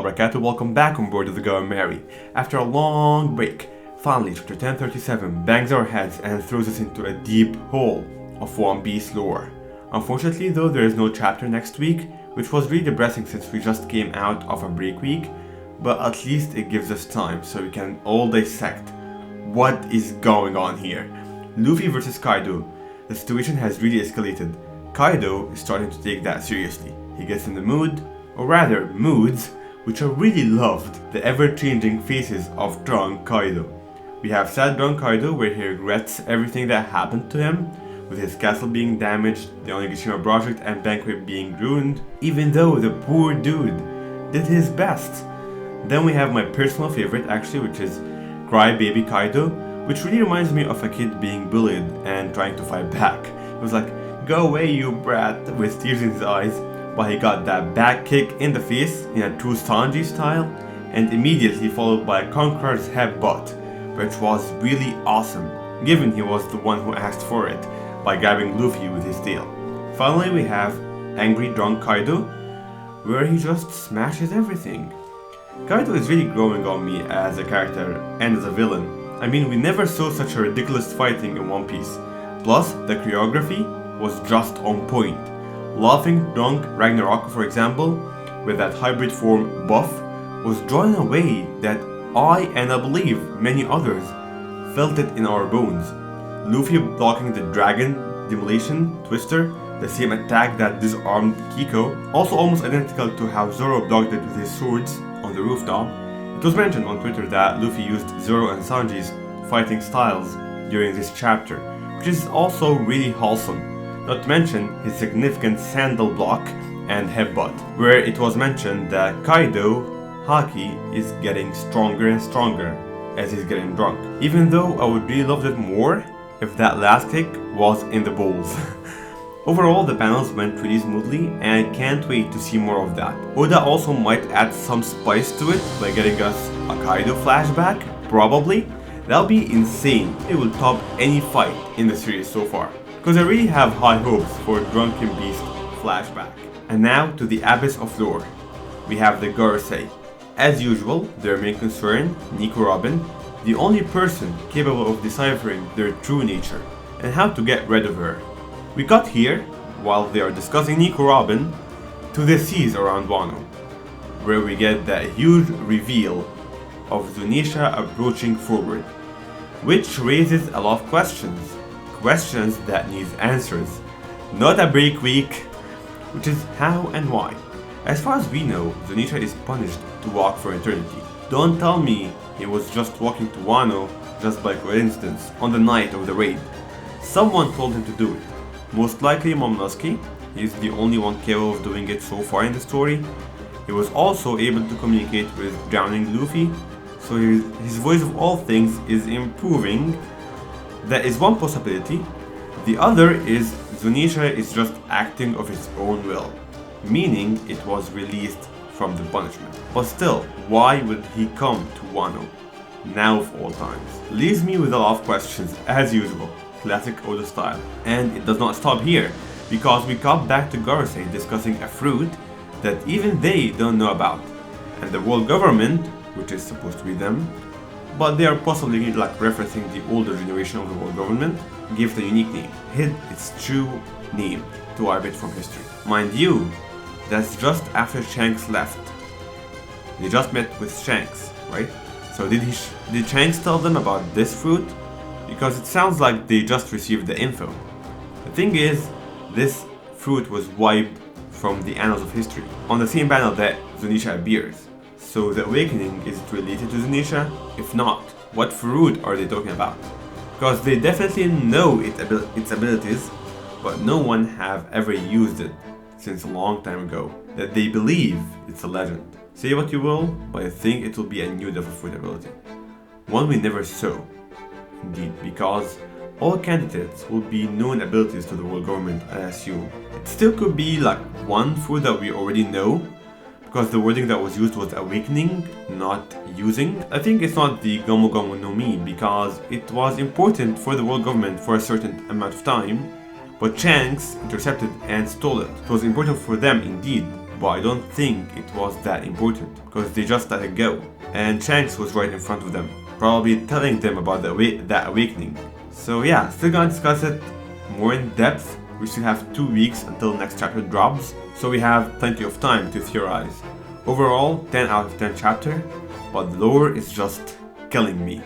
Barakatuh, welcome back on board of the Going Merry. After a long break, finally chapter 1037 bangs our heads and throws us into a deep hole of One Piece lore. Unfortunately though, there is no chapter next week, which was really depressing since we just came out of a break week, but at least it gives us time so we can all dissect what is going on here. Luffy versus Kaido. The situation has really escalated. Kaido is starting to take that seriously. He gets in the mood, or rather moods, which I really loved, the ever-changing faces of Drunk Kaido. We have sad Drunk Kaido where he regrets everything that happened to him, with his castle being damaged, the Onigashima project and banquet being ruined, even though the poor dude did his best. Then we have my personal favorite actually, which is Cry Baby Kaido, which really reminds me of a kid being bullied and trying to fight back. It was like, "Go away you brat," with tears in his eyes, but he got that back kick in the face in a true Sanji style, and immediately followed by a Conqueror's headbutt, which was really awesome, given he was the one who asked for it, by grabbing Luffy with his tail. Finally we have Angry Drunk Kaido, where he just smashes everything. Kaido is really growing on me as a character and as a villain. I mean, we never saw such a ridiculous fighting in One Piece. Plus, the choreography was just on point. Laughing Drunk Ragnarok, for example, with that hybrid form buff, was drawn in a way that I and I believe many others felt it in our bones. Luffy blocking the dragon demolition twister, the same attack that disarmed Kiko, also almost identical to how Zoro blocked it with his swords on the rooftop. It was mentioned on Twitter that Luffy used Zoro and Sanji's fighting styles during this chapter, which is also really wholesome, not to mention his significant sandal block and headbutt, where it was mentioned that Kaido Haki is getting stronger and stronger as he's getting drunk, even though I would really love it more if that last kick was in the balls. Overall, the panels went pretty smoothly and I can't wait to see more of that. Oda also might add some spice to it by getting us a Kaido flashback, probably. That'll be insane. It will top any fight in the series so far, because I really have high hopes for Drunken BEAST flashback. And now to the abyss of lore. We have the Gorosei. As usual, their main concern, Nico Robin, the only person capable of deciphering their true nature and how to get rid of her. We got here, while they are discussing Nico Robin, to the seas around Wano, where we get that huge reveal of Zunisha approaching forward, which raises a lot of questions that need answers, not a break week, which is how and why. As far as we know, Zunisha is punished to walk for eternity. Don't tell me he was just walking to Wano just by coincidence on the night of the raid. Someone told him to do it. Most likely Momonosuke. He's the only one capable of doing it so far in the story. He was also able to communicate with drowning Luffy, so his voice of all things is improving. That is one possibility. The other is Zunisha is just acting of his own will, meaning it was released from the punishment. But still, why would he come to Wano, now of all times? Leaves me with a lot of questions, as usual. Classic Oda style. And it does not stop here, because we got back to Gorosei discussing a fruit that even they don't know about. And the world government, which is supposed to be them, but they are possibly like referencing the older generation of the world government, gave it a unique name, hid its true name to our bit from history. Mind you, that's just after Shanks left. They just met with Shanks, right? So did Shanks tell them about this fruit? Because it sounds like they just received the info. The thing is, this fruit was wiped from the annals of history, on the same panel that Zunisha appears. So the awakening, is it related to Zunisha? If not, what fruit are they talking about? Because they definitely know its abilities, but no one have ever used it since a long time ago, that they believe it's a legend. Say what you will, but I think it will be a new devil fruit ability. One we never saw. Indeed, because all candidates will be known abilities to the world government, I assume. It still could be like one fruit that we already know, because the wording that was used was awakening, not using. I think it's not the Gomu Gomu no Mi, because it was important for the world government for a certain amount of time, but Shanks intercepted and stole it. It was important for them indeed, but I don't think it was that important because they just let it go. And Shanks was right in front of them, probably telling them about that awakening. So yeah, still gonna discuss it more in depth. We still have 2 weeks until next chapter drops, so we have plenty of time to theorize. Overall, 10 out of 10 chapter, but the lore is just killing me.